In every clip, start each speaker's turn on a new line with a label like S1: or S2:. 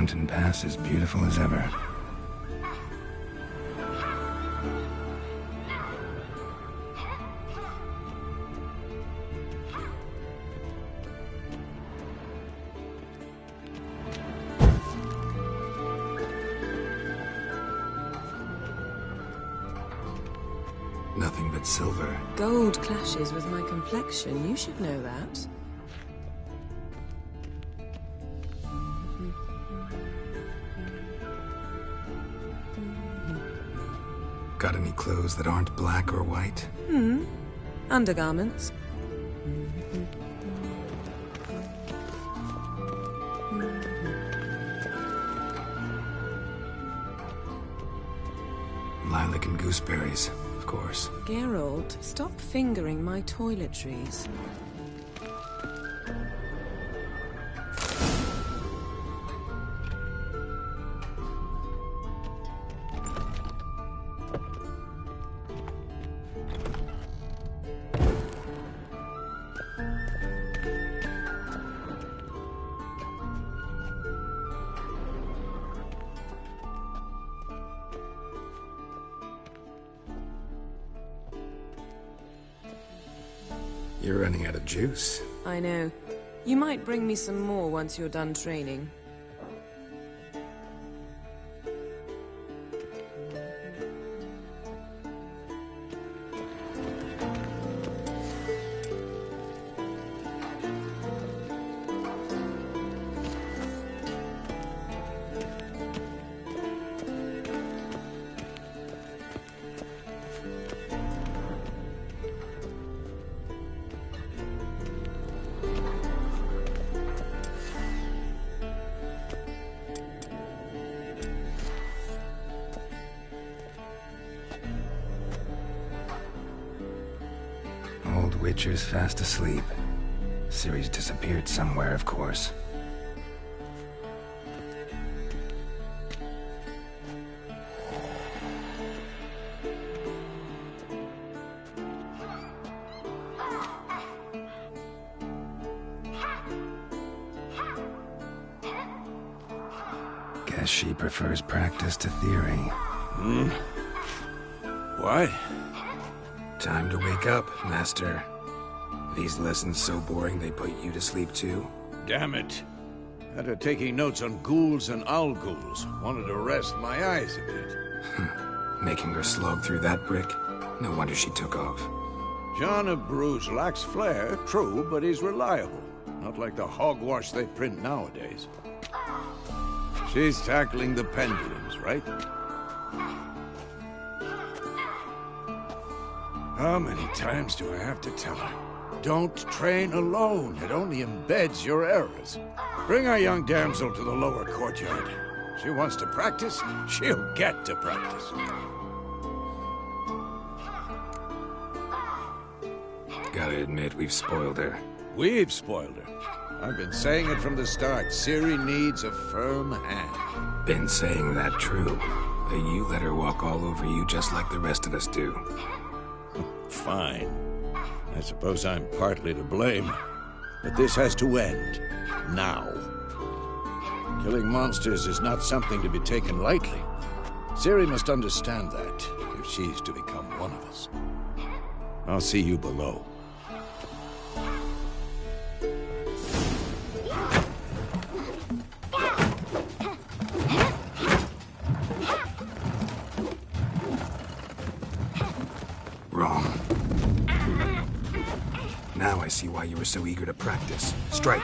S1: mountain pass as beautiful as ever. Nothing but silver.
S2: Gold clashes with my complexion. You should know that.
S1: Got any clothes that aren't black or white?
S2: Undergarments.
S1: Lilac and gooseberries, of course.
S2: Geralt, stop fingering my toiletries.
S1: You're running out of juice.
S2: I know. You might bring me some more once you're done training.
S1: Witcher's fast asleep. Ciri's disappeared somewhere, of course. Guess she prefers practice to theory.
S3: What?
S1: Time to wake up, Master. These lessons so boring they put you to sleep too?
S3: Damn it. After taking notes on ghouls and owl ghouls, wanted to rest my eyes a bit.
S1: Making her slog through that brick? No wonder she took off.
S3: John of Bruges lacks flair, true, but he's reliable. Not like the hogwash they print nowadays. She's tackling the pendulums, right? How many times do I have to tell her? Don't train alone. It only embeds your errors. Bring our young damsel to the lower courtyard. She wants to practice, she'll get to practice.
S1: Gotta admit, we've spoiled her.
S3: We've spoiled her. I've been saying it from the start. Ciri needs a firm hand.
S1: Been saying that true. That you let her walk all over you just like the rest of us do.
S3: Fine. I suppose I'm partly to blame. But this has to end. Now. Killing monsters is not something to be taken lightly. Ciri must understand that, if she's to become one of us. I'll see you below.
S1: Wrong. Now I see why you were so eager to practice. Strike.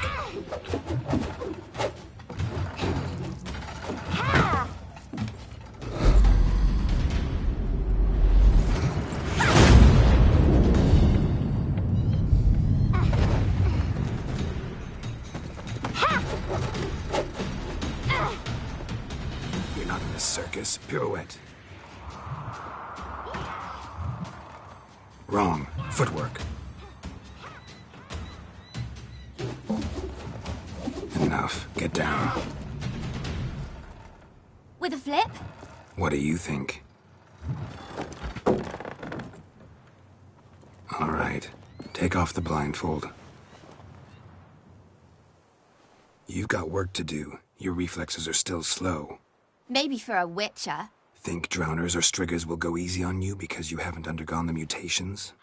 S1: You're not in a circus. Pirouette. Wrong. Footwork. Enough. Get down.
S4: With a flip?
S1: What do you think? All right. Take off the blindfold. You've got work to do. Your reflexes are still slow.
S4: Maybe for a witcher.
S1: Think drowners or striggers will go easy on you because you haven't undergone the mutations?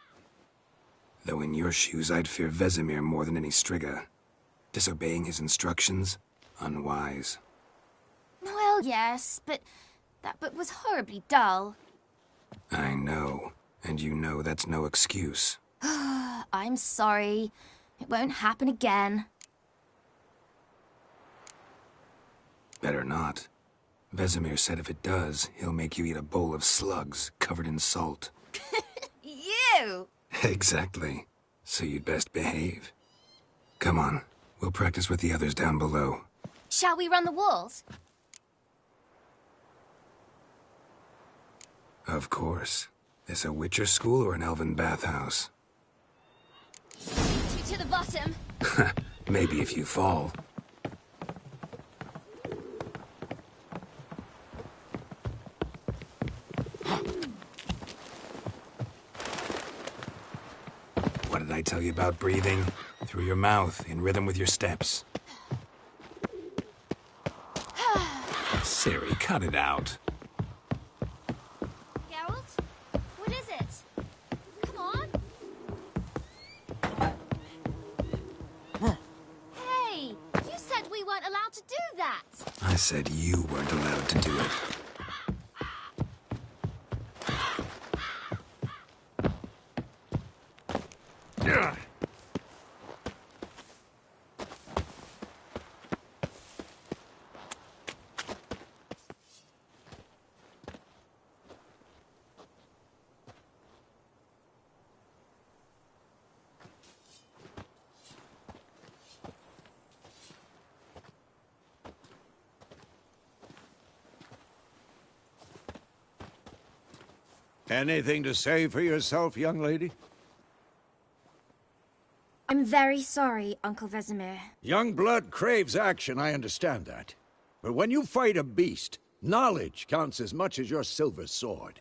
S1: Though in your shoes, I'd fear Vesemir more than any strigger. Disobeying his instructions? Unwise.
S4: Well, yes, but that book was horribly dull.
S1: I know. And you know that's no excuse.
S4: I'm sorry. It won't happen again.
S1: Better not. Vesemir said if it does, he'll make you eat a bowl of slugs covered in salt.
S4: You!
S1: Exactly. So you'd best behave. Come on. We'll practice with the others down below.
S4: Shall we run the walls?
S1: Of course. This a Witcher school or an elven bathhouse?
S4: To the bottom.
S1: Maybe if you fall. What did I tell you about breathing? Through your mouth, in rhythm with your steps. Ciri, cut it out.
S4: Geralt? What is it? Come on. Hey, you said we weren't allowed to do that.
S1: I said you weren't allowed to do it.
S3: Anything to say for yourself, young lady?
S4: I'm very sorry, Uncle Vesemir.
S3: Young blood craves action, I understand that. But when you fight a beast, knowledge counts as much as your silver sword.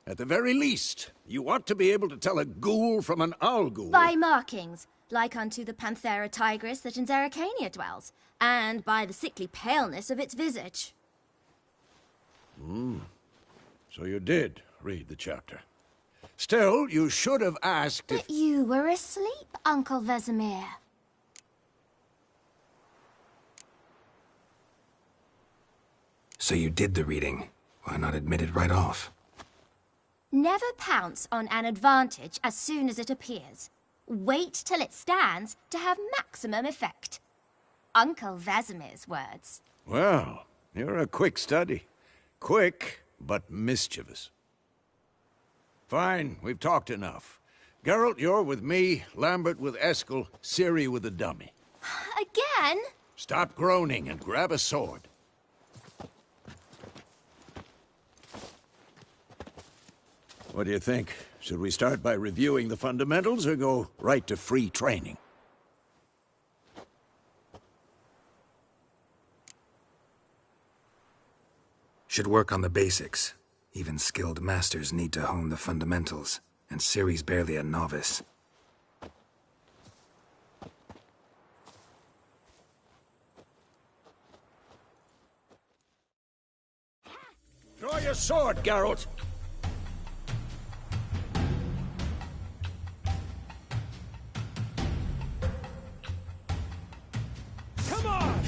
S3: At the very least, you ought to be able to tell a ghoul from an owl ghoul.
S4: By markings, like unto the Panthera tigris that in Zerrikania dwells, and by the sickly paleness of its visage.
S3: So you did read the chapter. Still, you should have asked if...
S4: But you were asleep, Uncle Vesemir.
S1: So you did the reading. Why not admit it right off?
S4: Never pounce on an advantage as soon as it appears. Wait till it stands to have maximum effect. Uncle Vesemir's words.
S3: Well, you're a quick study. Quick, but mischievous. Fine, we've talked enough. Geralt, you're with me, Lambert with Eskel, Ciri with the dummy.
S4: Again?
S3: Stop groaning and grab a sword. What do you think? Should we start by reviewing the fundamentals or go right to free training?
S1: Should work on the basics. Even skilled masters need to hone the fundamentals, and Ciri's barely a novice.
S3: Draw your sword, Geralt! Come on!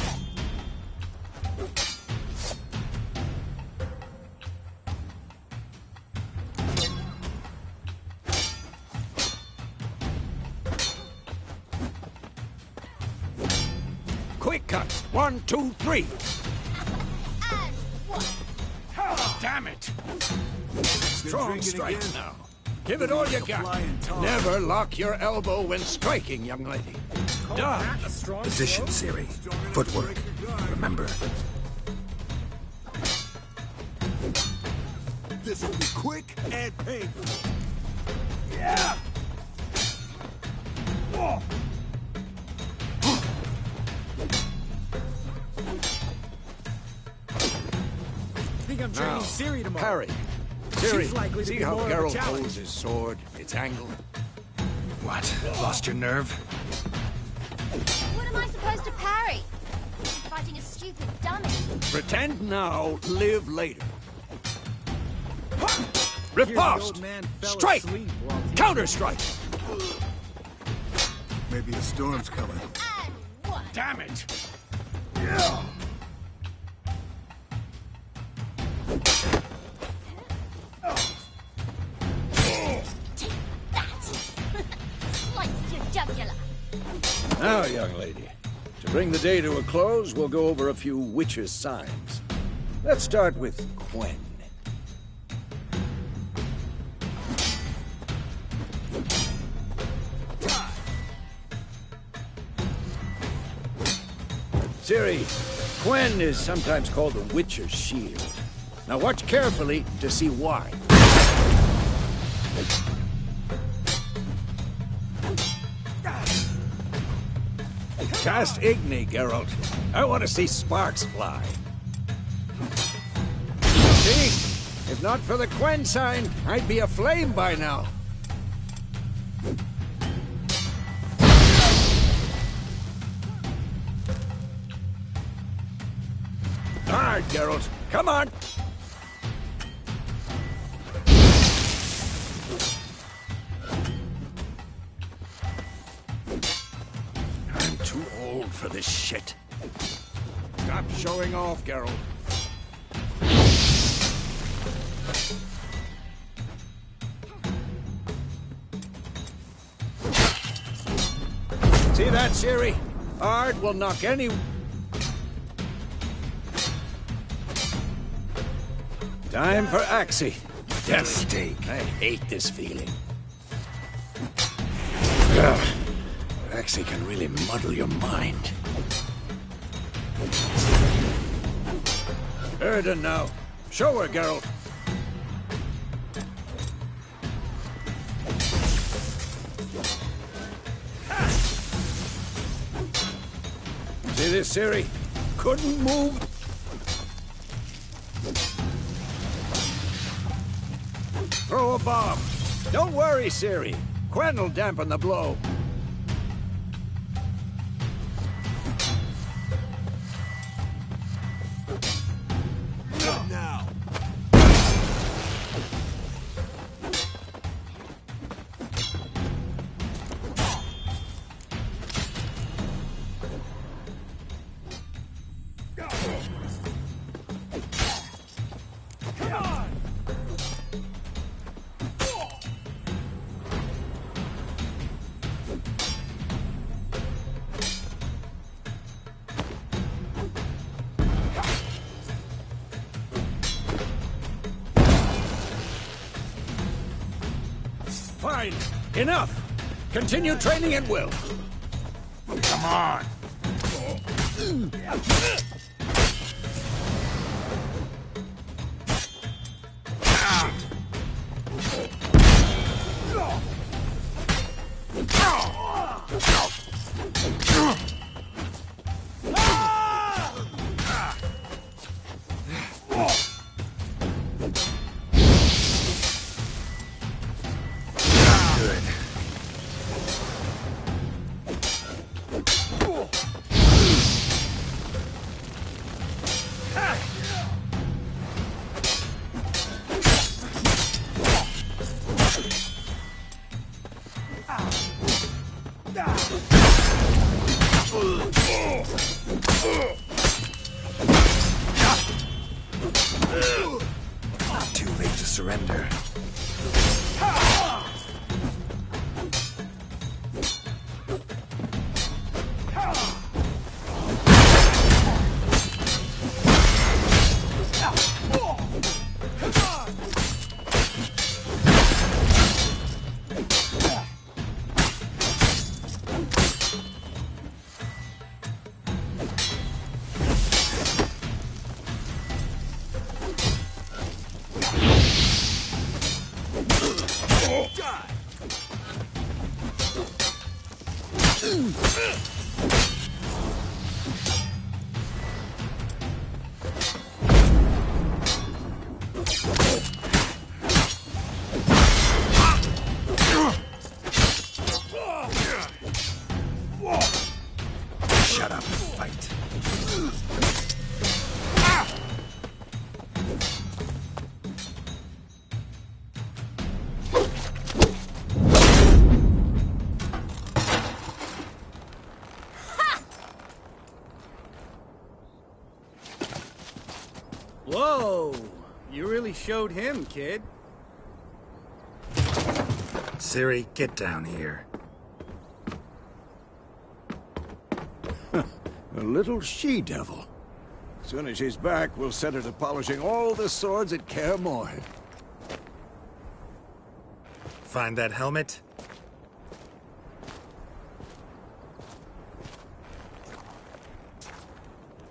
S3: Quick cuts! 1, 2, 3!
S4: And one.
S3: Oh, damn it! Strong strike now. Give it all you got. Never lock your elbow when striking, young lady. Dodge.
S1: Position, Ciri. Footwork. Remember.
S5: This will be quick and painful.
S3: Yeah! Whoa.
S5: Think I'm training Ciri tomorrow.
S3: Parry.
S5: She's likely
S3: Ciri,
S5: to
S3: see
S5: be
S3: how
S5: more of a
S3: Geralt
S5: challenge.
S3: holds his sword, its angle?
S1: What? Lost your nerve?
S4: What am I supposed to parry? fighting a stupid dummy.
S3: Pretend now, live later.
S5: Here's the
S3: Riposte!
S5: old man fell
S3: Strike!
S5: asleep while teaching-
S3: Counter-strike!
S6: Maybe a storm's coming.
S4: And one.
S3: Damn it!
S4: Take that! Slice your jugular.
S3: Now, young lady, to bring the day to a close, we'll go over a few witches' signs. Let's start with Quen. Ciri, Quen is sometimes called the Witcher's Shield. Now watch carefully to see why. Cast Igni, Geralt. I want to see sparks fly. See? If not for the Quen sign, I'd be aflame by now. Hard, Geralt. Come on. I'm too old for this shit. Stop showing off, Geralt. See that, Ciri? Ard will knock any... Time for Axii. Death stake. I hate this feeling. Ugh. Axii can really muddle your mind. Erden now. Show her, Geralt. See this, Ciri? Couldn't move. Throw a bomb. Don't worry, Ciri. Quen will dampen the blow.
S5: Good now. Come on.
S3: Fine. Enough. Continue training at will. Come on.
S1: Good. Not too late to surrender. Shut up and fight.
S6: Whoa! You really showed him, kid.
S1: Ciri, get down here.
S3: A little she-devil. As soon as she's back, we'll set her to polishing all the swords at Kaer Morhen.
S1: Find that helmet?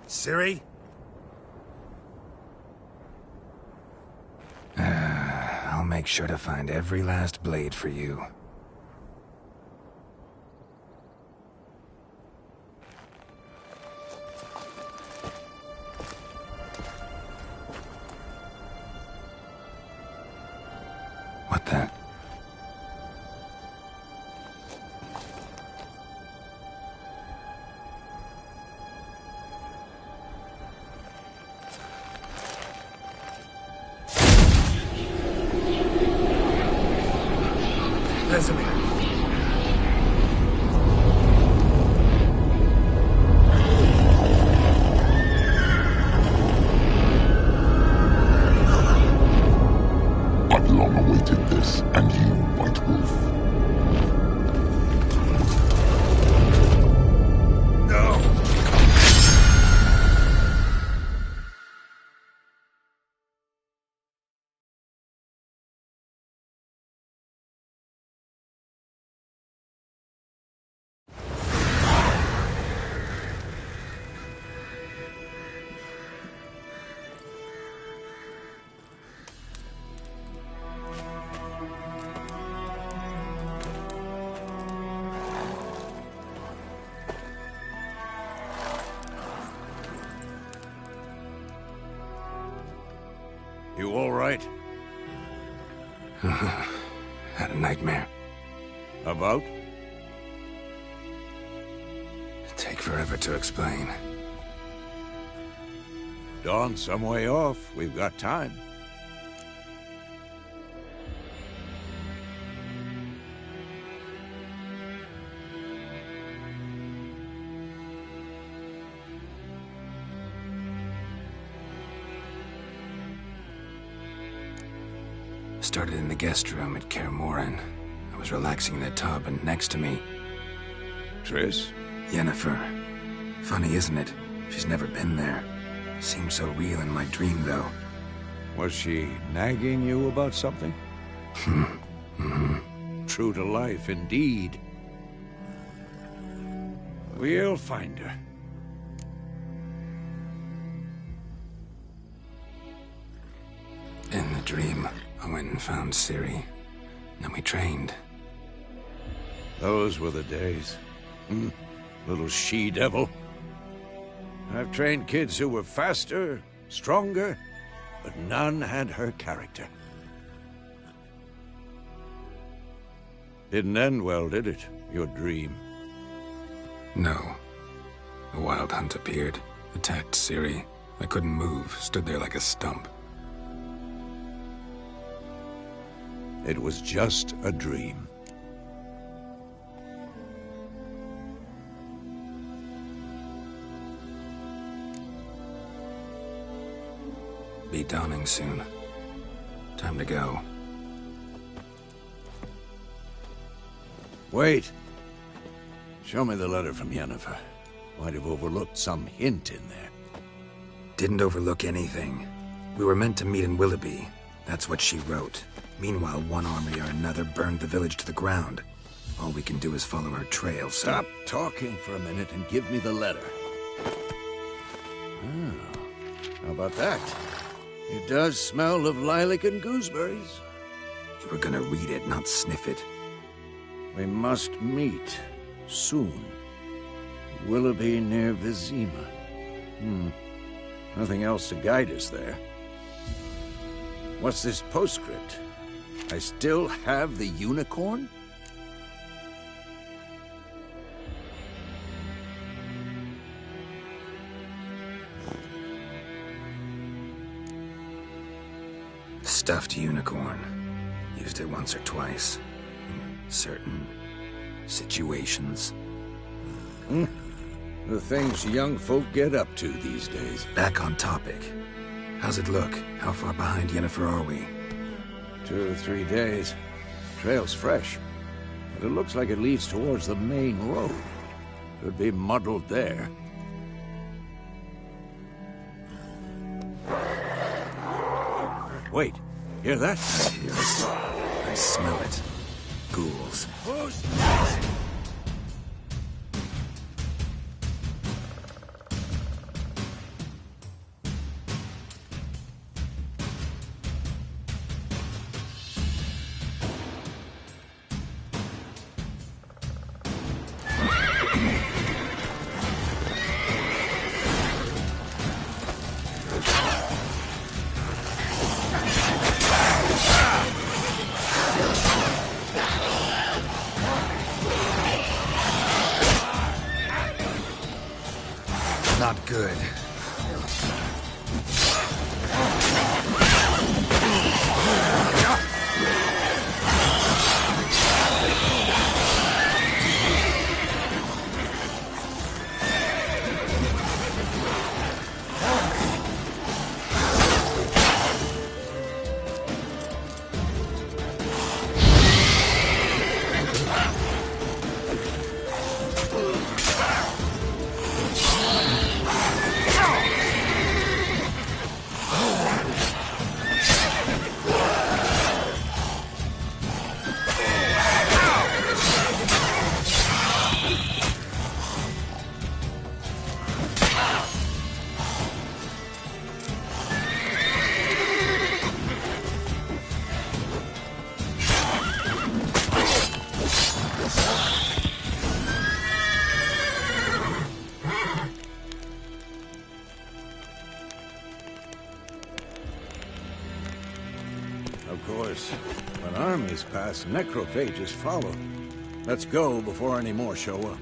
S1: Ciri? I'll make sure to find every last blade for you. What the? Vesemir.
S7: I've long awaited this, and you, White Wolf.
S1: No!
S3: You all right?
S1: Had a nightmare.
S3: About?
S1: Take forever to explain.
S3: Dawn's some way off. We've got time.
S1: Started in the guest room at Kaer Morhen. I was relaxing in a tub, and next to me,
S3: Triss?
S1: Yennefer. Funny, isn't it? She's never been there. Seemed so real in my dream, though.
S3: Was she nagging you about something? True to life, indeed. We'll find her.
S1: In the dream, I went and found Ciri. Then we trained.
S3: Those were the days. Little she-devil. I've trained kids who were faster, stronger, but none had her character. Didn't end well, did it? Your dream?
S1: No. A wild hunt appeared, attacked Ciri. I couldn't move, stood there like a stump.
S3: It was just a dream.
S1: Be dawning soon. Time to go.
S3: Wait. Show me the letter from Yennefer. Might have overlooked some hint in there.
S1: Didn't overlook anything. We were meant to meet in Willoughby. That's what she wrote. Meanwhile, one army or another burned the village to the ground. All we can do is follow her trail, so...
S3: Stop talking for a minute and give me the letter. How about that? It does smell of lilac and gooseberries.
S1: You were gonna read it, not sniff it.
S3: We must meet soon. Willoughby near Vizima. Nothing else to guide us there. What's this postscript? I still have the unicorn?
S1: stuffed unicorn. Used it once or twice. In certain situations.
S3: The things young folk get up to these days.
S1: Back on topic. How's it look? How far behind Yennefer are we?
S3: 2 or 3 days. Trail's fresh, but it looks like it leads towards the main road. Could be muddled there. Wait, hear that?
S1: I hear it. I smell it. Ghouls. Not good.
S3: Of course, when armies pass, necrophages follow. Let's go before any more show up.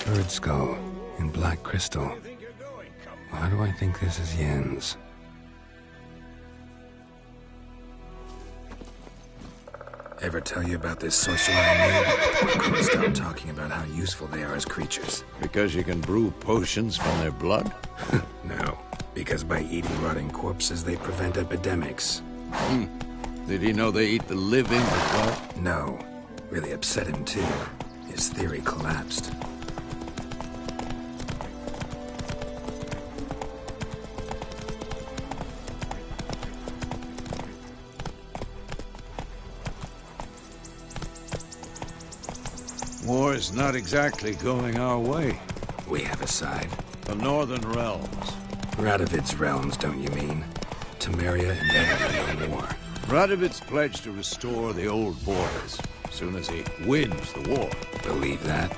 S1: bird skull in black crystal. Why do I think this is Yen's? Ever tell you about this sorcerer I made? Couldn't stop talking about how useful they are as creatures.
S3: Because you can brew potions from their blood?
S1: No, because by eating rotting corpses, they prevent epidemics.
S3: Did he know they eat the living as well?
S1: No. Really upset him, too. His theory collapsed.
S3: War's not exactly going our way.
S1: We have a side.
S3: The Northern Realms.
S1: Radovid's realms, don't you mean? Temeria and Evan are no more.
S3: Radovid's pledged to restore the old borders as soon as he wins the war.
S1: Believe that?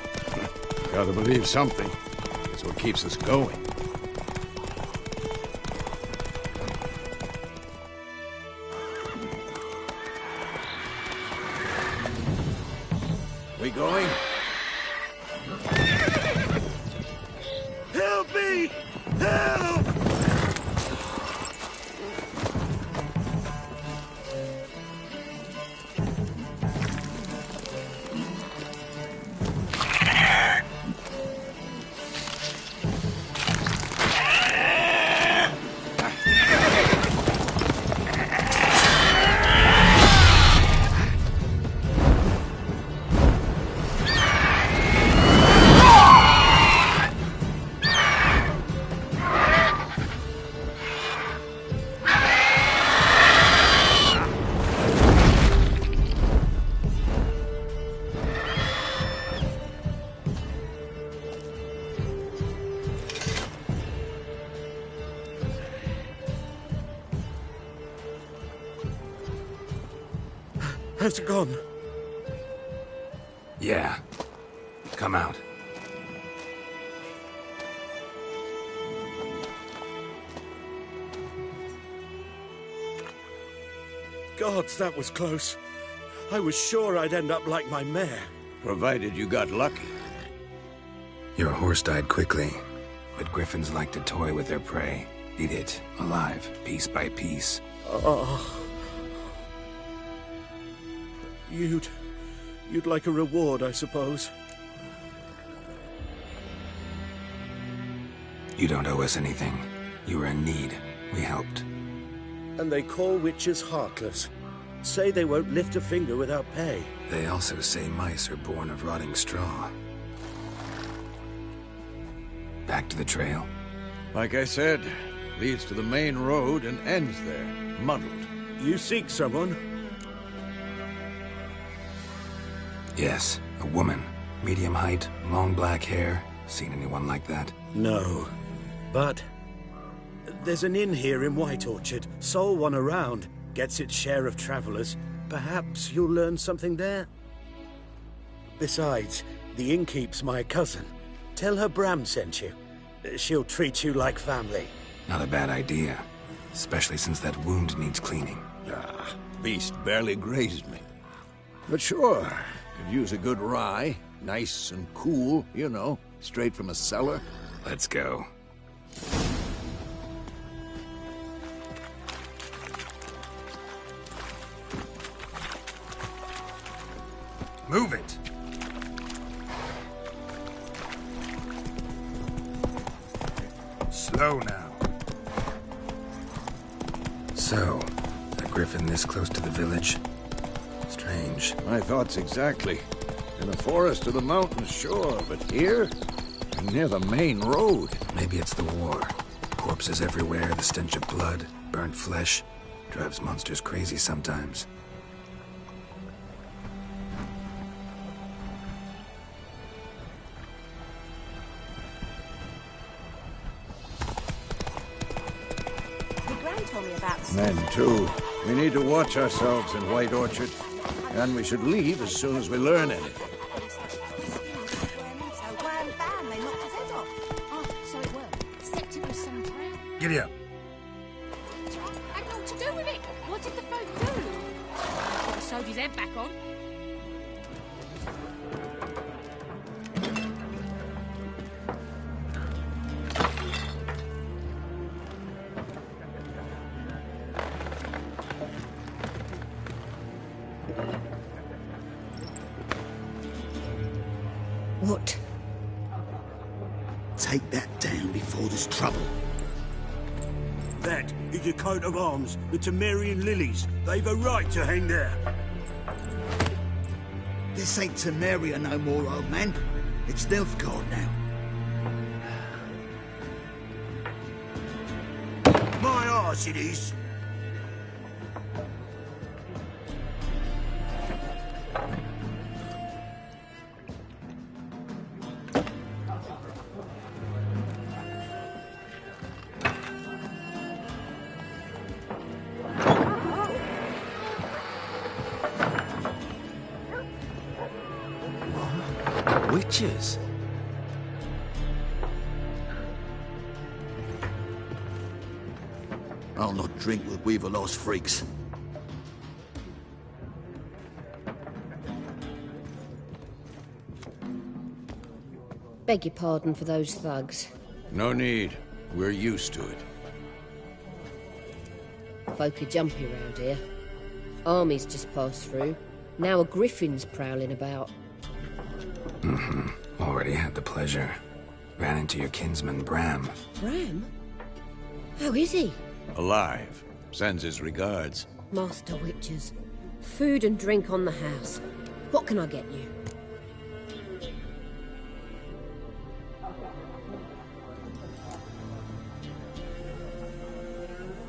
S3: Gotta believe something. That's what keeps us going. We going?
S5: Help me! Help! Has it gone?
S1: Yeah. Come out.
S5: Gods, that was close. I was sure I'd end up like my mare.
S3: Provided you got lucky.
S1: Your horse died quickly, but griffins like to toy with their prey. Eat it, alive, piece by piece.
S5: Oh. You'd like a reward, I suppose.
S1: You don't owe us anything. You were in need. We helped.
S5: And they call witches heartless. Say they won't lift a finger without pay.
S1: They also say mice are born of rotting straw. Back to the trail?
S3: Like I said, leads to the main road and ends there, muddled.
S5: You seek someone?
S1: Yes, a woman. Medium height, long black hair. Seen anyone like that?
S5: No. But there's an inn here in White Orchard. Sole one around. Gets its share of travelers. Perhaps you'll learn something there. Besides, the innkeep's my cousin. Tell her Bram sent you. She'll treat you like family.
S1: Not a bad idea. Especially since that wound needs cleaning.
S3: Beast barely grazed me. But sure, could use a good rye. Nice and cool, you know, straight from a cellar.
S1: Let's go. Move it! Slow now. So, a griffin this close to the village? Strange.
S3: My thoughts exactly. In the forest or the mountains, sure, but here? Near the main road.
S1: Maybe it's the war. Corpses everywhere, the stench of blood, burnt flesh. Drives monsters crazy sometimes.
S3: Men, too. We need to watch ourselves in White Orchard. And we should leave as soon as we learn anything.
S1: Giddy up.
S8: Had naught to do with it. What did the folk do? Put the soldier's head back on.
S9: What?
S10: Take that down before there's trouble.
S5: That is a coat of arms, the Temerian lilies. They've a right to hang there.
S10: This ain't Temeria no more, old man. It's Nilfgaard now.
S5: My arse it is.
S1: Witches?
S10: I'll not drink with Weaverlost freaks.
S9: Beg your pardon for those thugs.
S3: No need. We're used to it.
S9: Folk are jumpy round here. Armies just passed through. Now a griffin's prowling about.
S1: Already had the pleasure. Ran into your kinsman, Bram.
S9: Bram? How is he?
S3: Alive. Sends his regards.
S9: Master Witches. Food and drink on the house. What can I get you?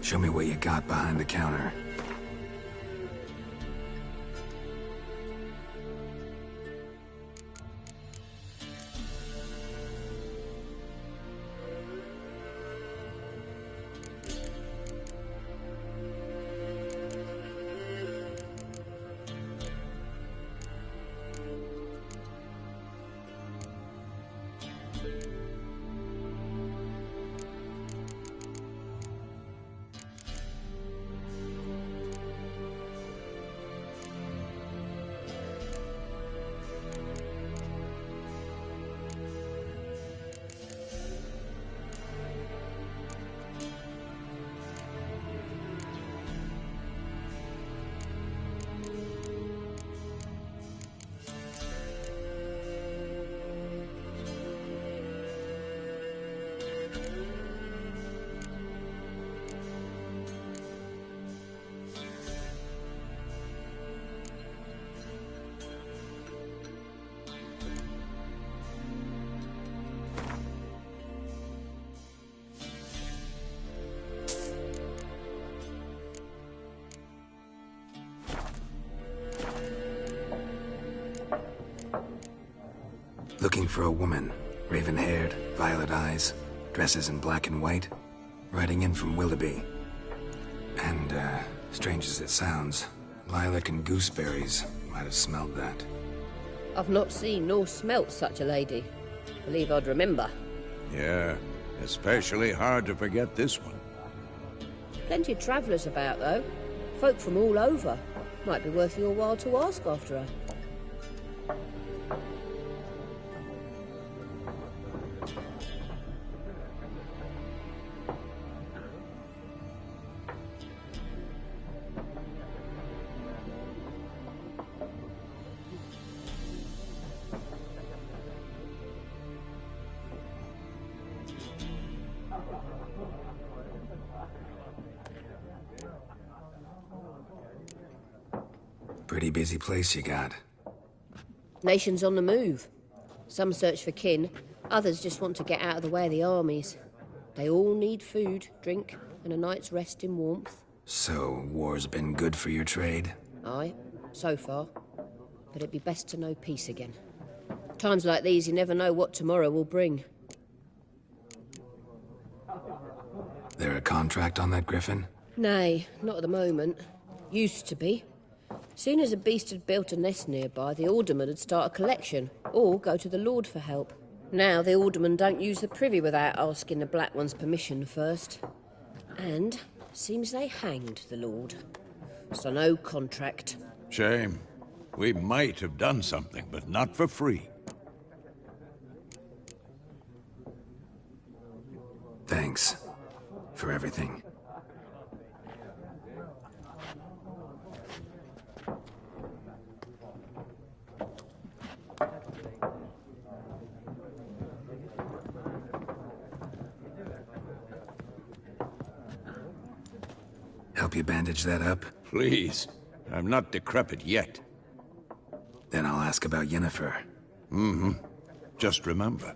S1: Show me what you got behind the counter. Looking for a woman. Raven-haired, violet eyes, dresses in black and white. Riding in from Willoughby. And, strange as it sounds, lilac and gooseberries might have smelled that.
S9: I've not seen nor smelt such a lady. Believe I'd remember.
S3: Yeah, especially hard to forget this one.
S9: Plenty of travellers about, though. Folk from all over. Might be worth your while to ask after her.
S1: Pretty busy place you got.
S9: Nations on the move. Some search for kin, others just want to get out of the way of the armies. They all need food, drink, and a night's rest in warmth.
S1: So, war's been good for your trade?
S9: Aye, so far. But it'd be best to know peace again. Times like these, you never know what tomorrow will bring.
S1: There a contract on that griffin?
S9: Nay, not at the moment. Used to be. Soon as a beast had built a nest nearby, the alderman would start a collection, or go to the Lord for help. Now the aldermen don't use the privy without asking the Black One's permission first. And seems they hanged the Lord. So no contract.
S3: Shame. We might have done something, but not for free.
S1: Thanks. For everything. help you bandage that up?
S3: Please. I'm not decrepit yet.
S1: Then I'll ask about Yennefer.
S3: Mm-hmm. Just remember,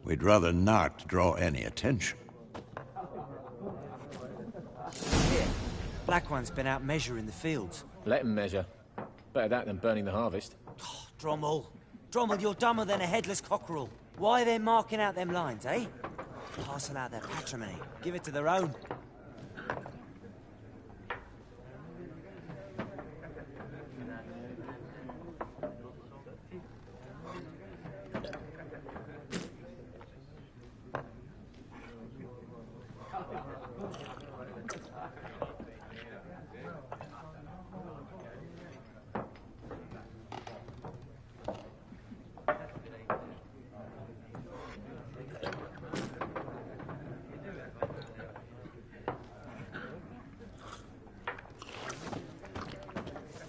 S3: we'd rather not draw any attention.
S11: Here, Black One's been out measuring the fields.
S12: Let him measure. Better that than burning the harvest.
S11: Oh, Drommel, you're dumber than a headless cockerel. Why are they marking out them lines, eh? Parcel out their patrimony. Give it to their own.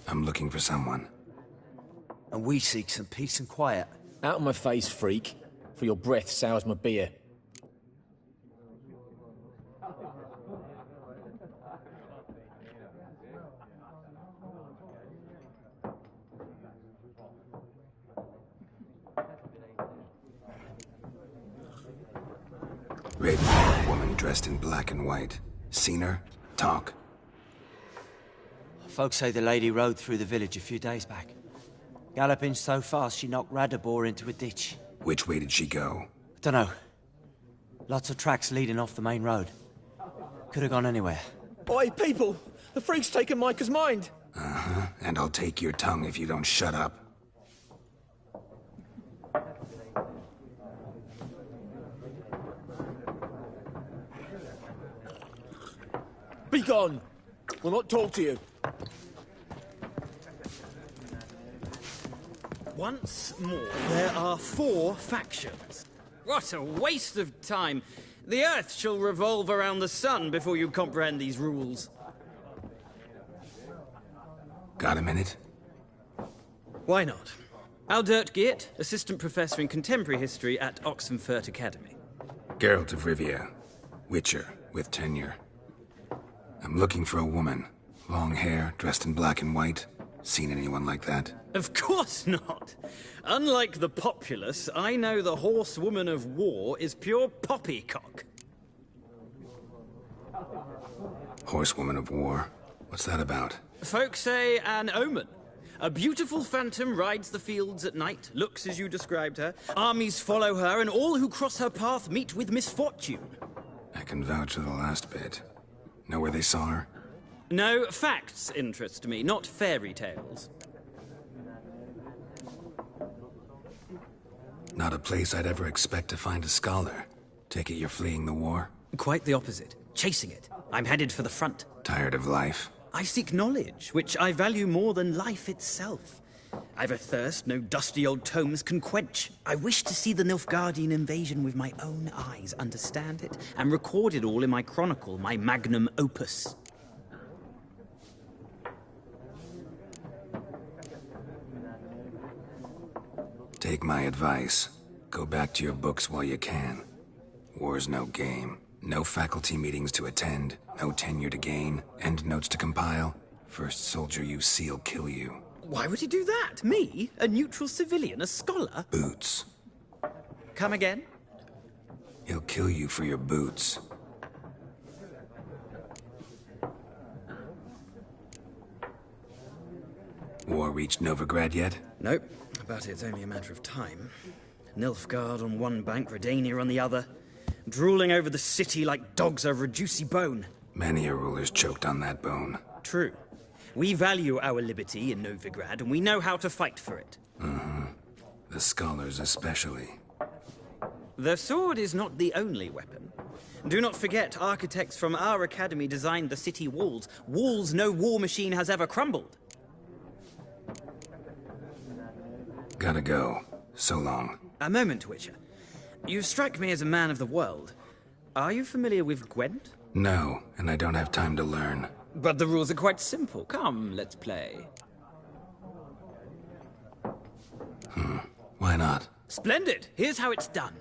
S1: I'm looking for someone.
S11: And we seek some peace and quiet.
S12: Out of my face, freak. For your breath sours my beer.
S1: Ravenhall, woman dressed in black and white. Seen her? Talk.
S11: Folks say the lady rode through the village a few days back. Galloping so fast she knocked Radabor into a ditch.
S1: Which way did she go?
S11: Dunno. Lots of tracks leading off the main road. Could have gone anywhere.
S12: Oi, people! The freak's taken Micah's mind!
S1: Uh-huh. And I'll take your tongue if you don't shut up.
S12: Be gone! We'll not talk to you.
S6: Once more, there are 4 factions. What a waste of time. The Earth shall revolve around the sun before you comprehend these rules.
S1: Got a minute?
S6: Why not? Aldert Geert, Assistant Professor in Contemporary History at Oxenfurt Academy.
S1: Geralt of Rivia. Witcher, with tenure. I'm looking for a woman. Long hair, dressed in black and white. Seen anyone like that?
S6: Of course not. Unlike the populace, I know the horsewoman of war is pure poppycock.
S1: Horsewoman of war? What's that about?
S6: Folks say an omen. A beautiful phantom rides the fields at night, looks as you described her. Armies follow her, and all who cross her path meet with misfortune.
S1: I can vouch for the last bit. Know where they saw her?
S6: No, facts interest me, not fairy tales.
S1: Not a place I'd ever expect to find a scholar. Take it you're fleeing the war?
S6: Quite the opposite. Chasing it. I'm headed for the front.
S1: Tired of life?
S6: I seek knowledge, which I value more than life itself. I've a thirst no dusty old tomes can quench. I wish to see the Nilfgaardian invasion with my own eyes, understand it, and record it all in my chronicle, my magnum opus.
S1: Take my advice. Go back to your books while you can. War's no game. No faculty meetings to attend. No tenure to gain. End notes to compile. First soldier you see'll kill you.
S6: Why would he do that? Me? A neutral civilian? A scholar?
S1: Boots.
S6: Come again?
S1: He'll kill you for your boots. War reached Novigrad yet?
S6: Nope, but it's only a matter of time. Nilfgaard on one bank, Redania on the other. Drooling over the city like dogs over a juicy bone.
S1: Many a ruler's choked on that bone.
S6: True. We value our liberty in Novigrad, and we know how to fight for it.
S1: Mm-hmm. The scholars especially.
S6: The sword is not the only weapon. Do not forget, architects from our academy designed the city walls. Walls no war machine has ever crumbled.
S1: Gotta go. So long.
S6: A moment, Witcher. You strike me as a man of the world. Are you familiar with Gwent?
S1: No, and I don't have time to learn.
S6: But the rules are quite simple. Come, let's play.
S1: Why not?
S6: Splendid! Here's how it's done.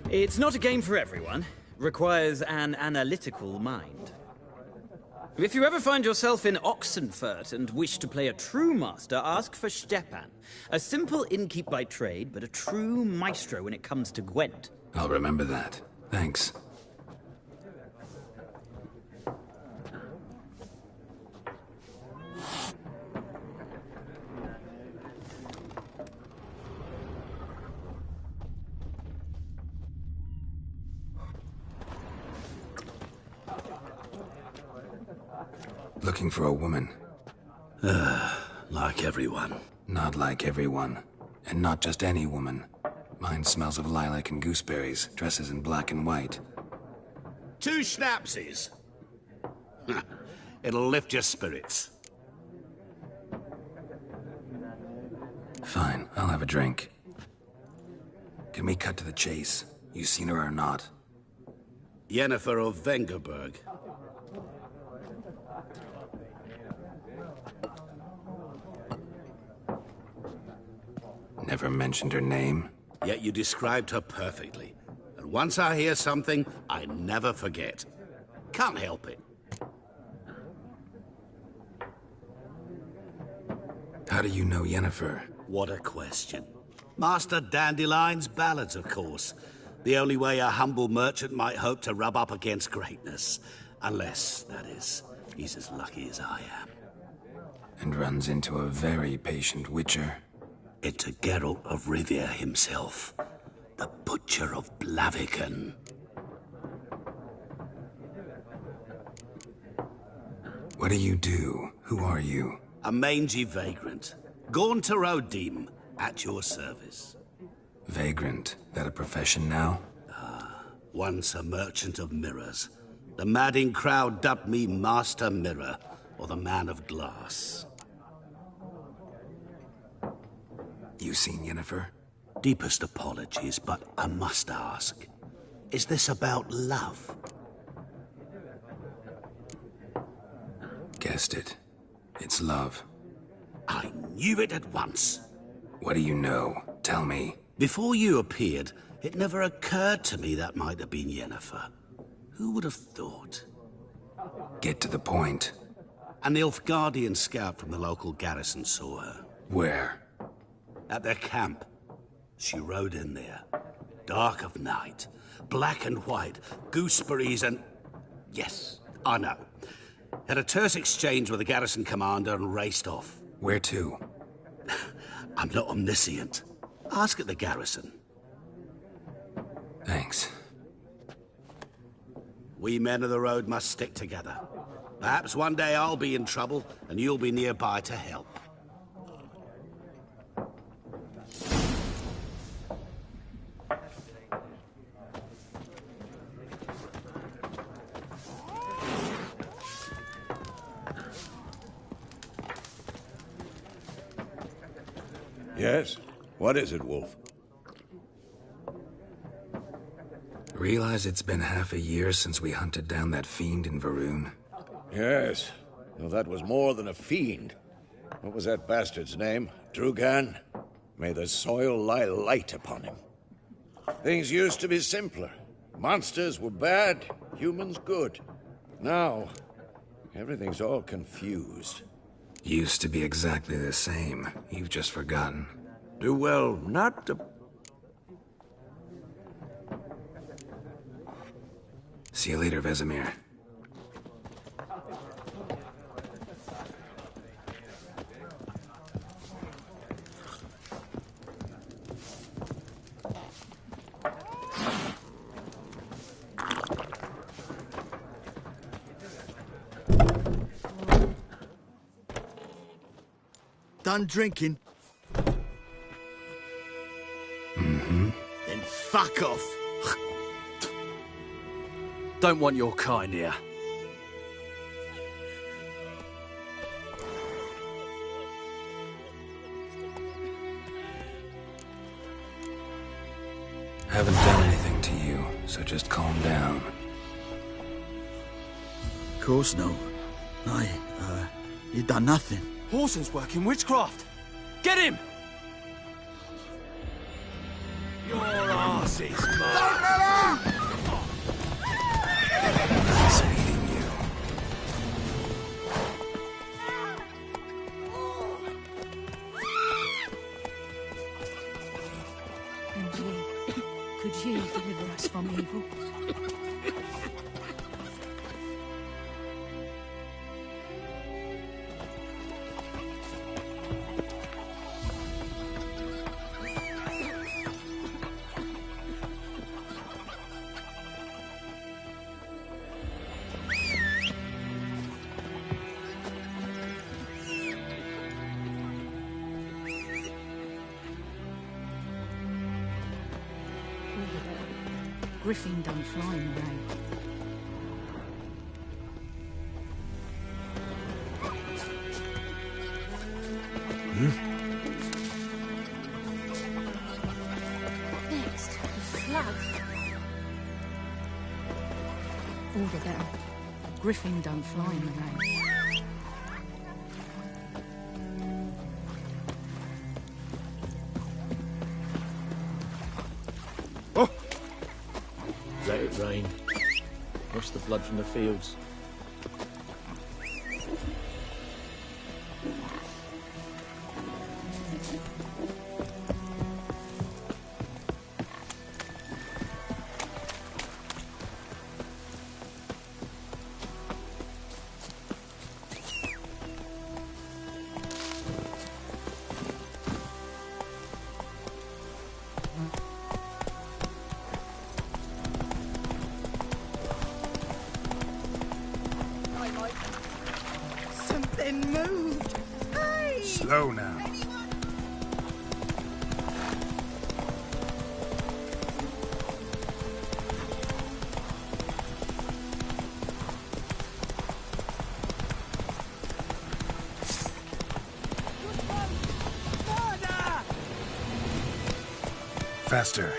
S6: It's not a game for everyone. Requires an analytical mind. If you ever find yourself in Oxenfurt and wish to play a true master, ask for Stepan. A simple innkeep by trade, but a true maestro when it comes to Gwent.
S1: I'll remember that. Thanks. Looking for a woman.
S5: Like everyone.
S1: Not like everyone. And not just any woman. Mine smells of lilac and gooseberries, dresses in black and white.
S13: 2 schnapsies. It'll lift your spirits.
S1: Fine, I'll have a drink. Can we cut to the chase? You seen her or not?
S13: Yennefer of Vengerberg.
S1: Never mentioned her name.
S13: Yet you described her perfectly. And once I hear something, I never forget. Can't help it.
S1: How do you know Yennefer?
S13: What a question. Master Dandelion's ballads, of course. The only way a humble merchant might hope to rub up against greatness. Unless, that is, he's as lucky as I am.
S1: And runs into a very patient witcher.
S13: Into Geralt of Rivia himself. The Butcher of Blaviken.
S1: What do you do? Who are you?
S13: A mangy vagrant. Gaunter O'Dim, at your service.
S1: Vagrant? That a profession now?
S13: Once a merchant of mirrors. The madding crowd dubbed me Master Mirror, or the Man of Glass.
S1: You seen Yennefer?
S13: Deepest apologies, but I must ask. Is this about love?
S1: Guessed it. It's love.
S13: I knew it at once.
S1: What do you know? Tell me.
S13: Before you appeared, it never occurred to me that might have been Yennefer. Who would have thought?
S1: Get to the point.
S13: An Nilfgaardian scout from the local garrison saw her.
S1: Where?
S13: At their camp. She rode in there. Dark of night. Black and white. Gooseberries and... Yes, I know. Had a terse exchange with the garrison commander and raced off.
S1: Where to?
S13: I'm not omniscient. Ask at the garrison.
S1: Thanks.
S13: We men of the road must stick together. Perhaps one day I'll be in trouble and you'll be nearby to help.
S3: Yes? What is it, Wolf?
S1: Realize it's been half a year since we hunted down that fiend in Varun?
S3: Yes. Well, that was more than a fiend. What was that bastard's name? Drugan? May the soil lie light upon him. Things used to be simpler. Monsters were bad, humans good. Now, everything's all confused.
S1: Used to be exactly the same. You've just forgotten.
S3: Do well not to...
S1: See you later, Vesemir.
S10: Done drinking?
S1: Mm-hmm.
S10: Then fuck off. Don't want your kind here.
S1: Haven't done anything to you, so just calm down.
S10: Of course no. You done nothing.
S12: Horson's working witchcraft. Get him! Your ass. This is
S1: Nice meeting you.
S8: And ye, could ye deliver us from evil? Griffin done flying away. Next, the flood. All the better. Griffin done flying away.
S12: Let it rain. Wash the blood from the fields.
S14: Something moved. Hey!
S1: Slow now. Faster.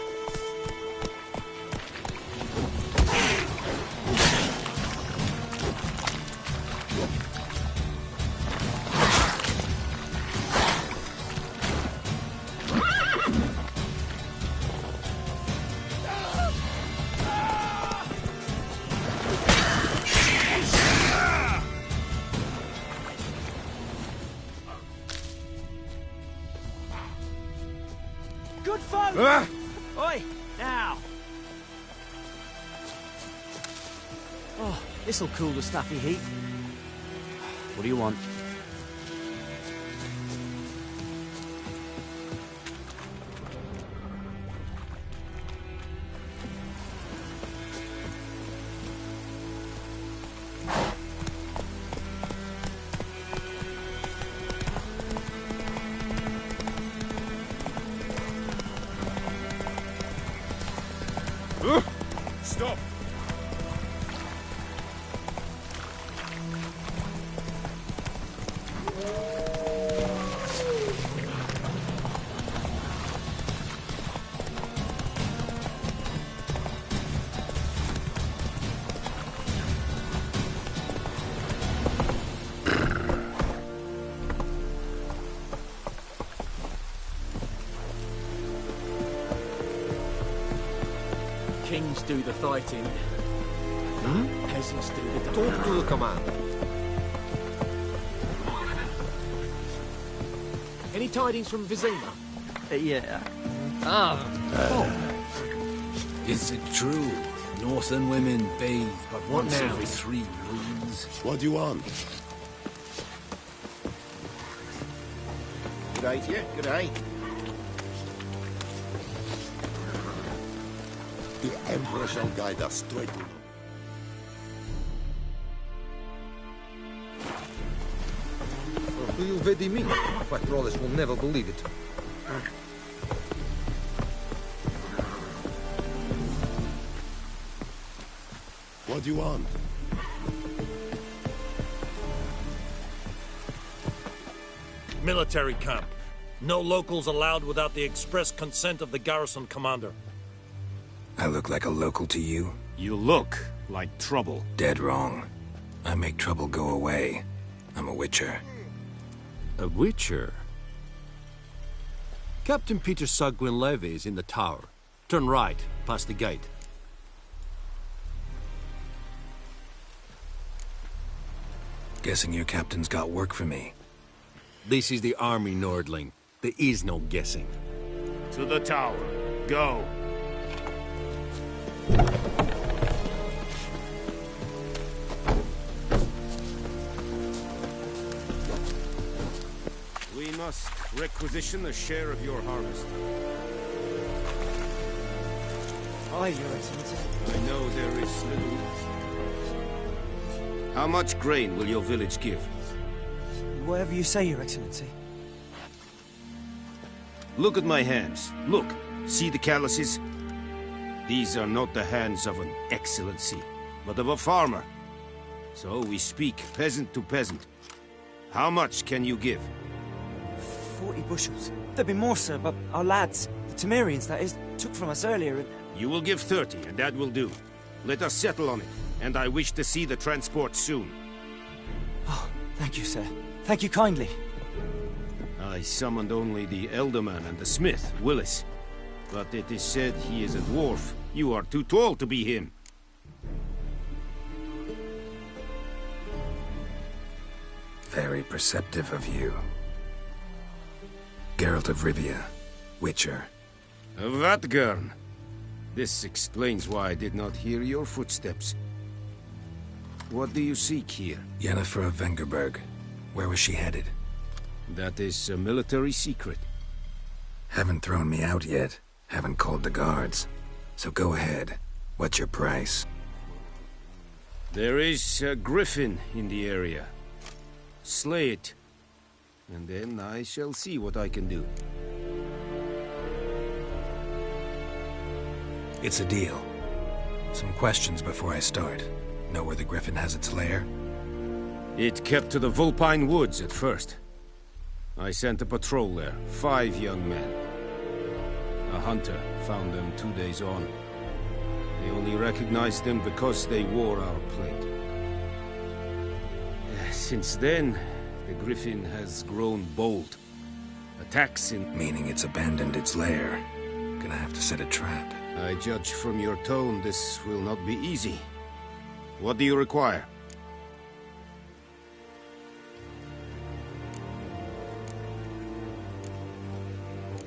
S11: Good folk!
S1: Ah!
S11: Oi, now! Oh, this'll cool the stuffy heat. What do you want?
S12: Stop! Kings do the fighting. Peasants do the
S15: Talk to the commander.
S12: Any tidings from Vizima?
S11: Yeah.
S16: Is it true? Northern women bathe but
S12: What
S16: once
S12: now?
S16: every 3 moons.
S15: What do you want? Good day to you. Good day. The Emperor shall guide us straight to
S17: Do you vedi me? Patrollers will never believe it.
S15: What do you want?
S18: Military camp. No locals allowed without the express consent of the garrison commander.
S1: I look like a local to you?
S19: You look like trouble.
S1: Dead wrong. I make trouble go away. I'm a witcher.
S19: A witcher? Captain Peter Sagwin Levy is in the tower.
S18: Turn right, past the gate.
S1: Guessing your captain's got work for me.
S18: This is the army, Nordling. There is no guessing.
S19: To the tower. Go. We must requisition a share of your harvest.
S11: Aye, Your Excellency.
S19: I know there is little. How much grain will your village give?
S11: Whatever you say, Your Excellency.
S19: Look at my hands. Look. See the calluses? These are not the hands of an excellency, but of a farmer. So we speak peasant to peasant. How much can you give?
S11: 40 bushels. There'd be more, sir, but our lads, the Temerians, that is, took from us earlier and...
S19: You will give 30, and that will do. Let us settle on it, and I wish to see the transport soon.
S11: Oh, thank you, sir. Thank you kindly.
S19: I summoned only the Elderman and the smith, Willis. But it is said he is a dwarf. You are too tall to be him.
S1: Very perceptive of you. Geralt of Rivia, Witcher.
S19: Vatgern. This explains why I did not hear your footsteps. What do you seek here?
S1: Yennefer of Vengerberg. Where was she headed?
S19: That is a military secret.
S1: Haven't thrown me out yet. Haven't called the guards. So go ahead. What's your price?
S19: There is a griffin in the area. Slay it. And then I shall see what I can do.
S1: It's a deal. Some questions before I start. Know where the griffin has its lair?
S19: It kept to the Vulpine Woods at first. I sent a patrol there, 5 young men. A hunter found them 2 days on. They only recognized them because they wore our plate. Since then, the griffin has grown bold. Attacks in...
S1: Meaning it's abandoned its lair. Gonna have to set a trap.
S19: I judge from your tone this will not be easy. What do you require?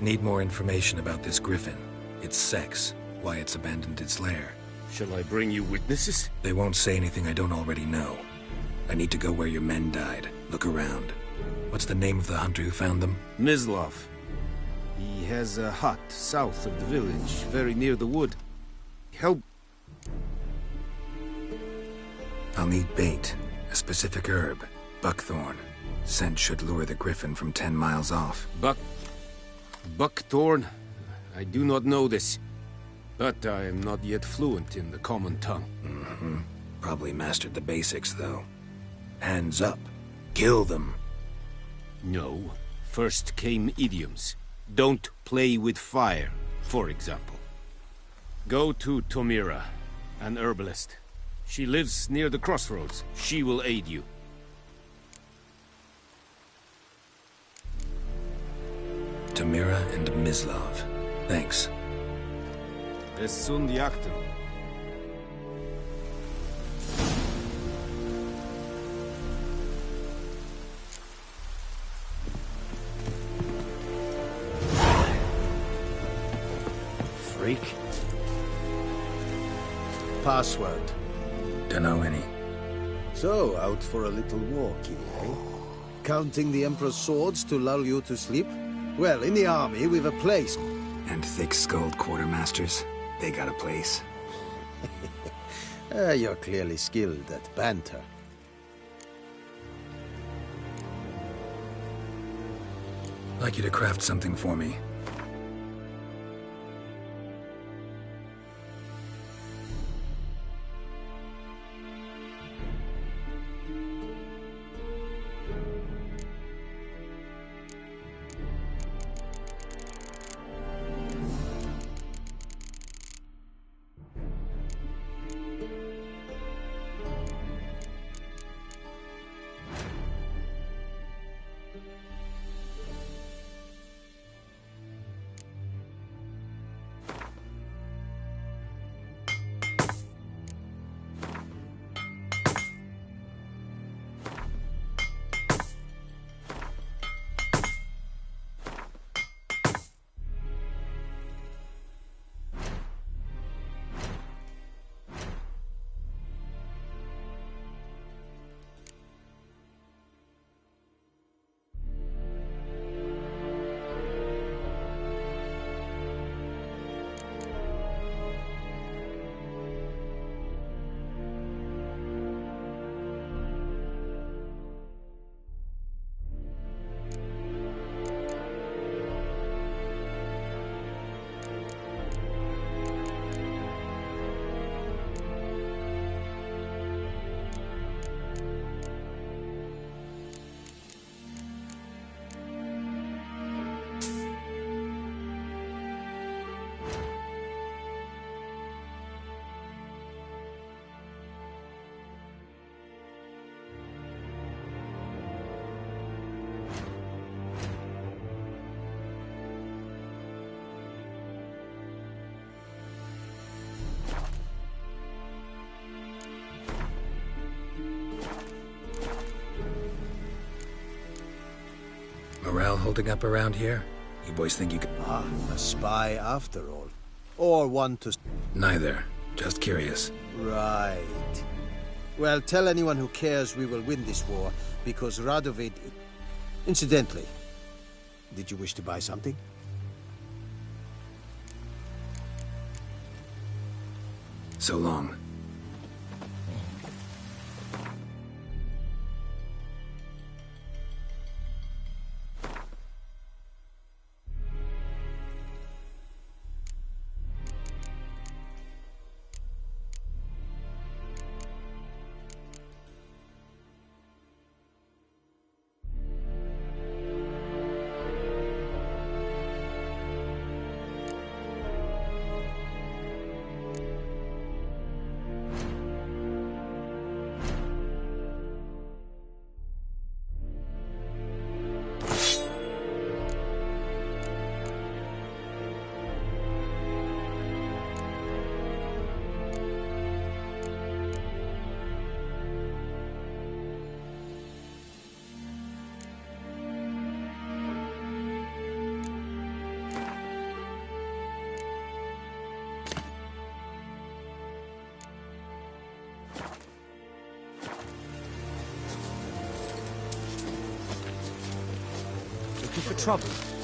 S1: Need more information about this griffin. Its sex, why it's abandoned its lair.
S19: Shall I bring you witnesses?
S1: They won't say anything I don't already know. I need to go where your men died. Look around. What's the name of the hunter who found them?
S19: Mislav. He has a hut south of the village, very near the wood. Help.
S1: I'll need bait, a specific herb, buckthorn. Scent should lure the griffin from 10 miles off.
S19: Buckthorn? I do not know this. But I am not yet fluent in the common tongue.
S1: Mm-hmm. Probably mastered the basics, though. Hands up. Kill them.
S19: No. First came idioms. Don't play with fire, for example. Go to Tomira, an herbalist. She lives near the crossroads. She will aid you.
S1: Tomira and Mislav. Thanks.
S19: Es sunt jagten.
S5: Freak. Password.
S1: Dunno any.
S20: So, out for a little walkie, eh? Counting the Emperor's swords to lull you to sleep? Well, in the army, we've a place.
S1: And thick-skulled quartermasters? They got a place.
S20: You're clearly skilled at banter.
S1: Like you to craft something for me. morale holding up around here? You boys think you can...
S20: Ah, a spy after all. Or one to...
S1: Neither. Just curious.
S20: Right. Well, tell anyone who cares we will win this war, because Radovid... Incidentally, did you wish to buy something?
S1: So long.
S11: Looking for trouble?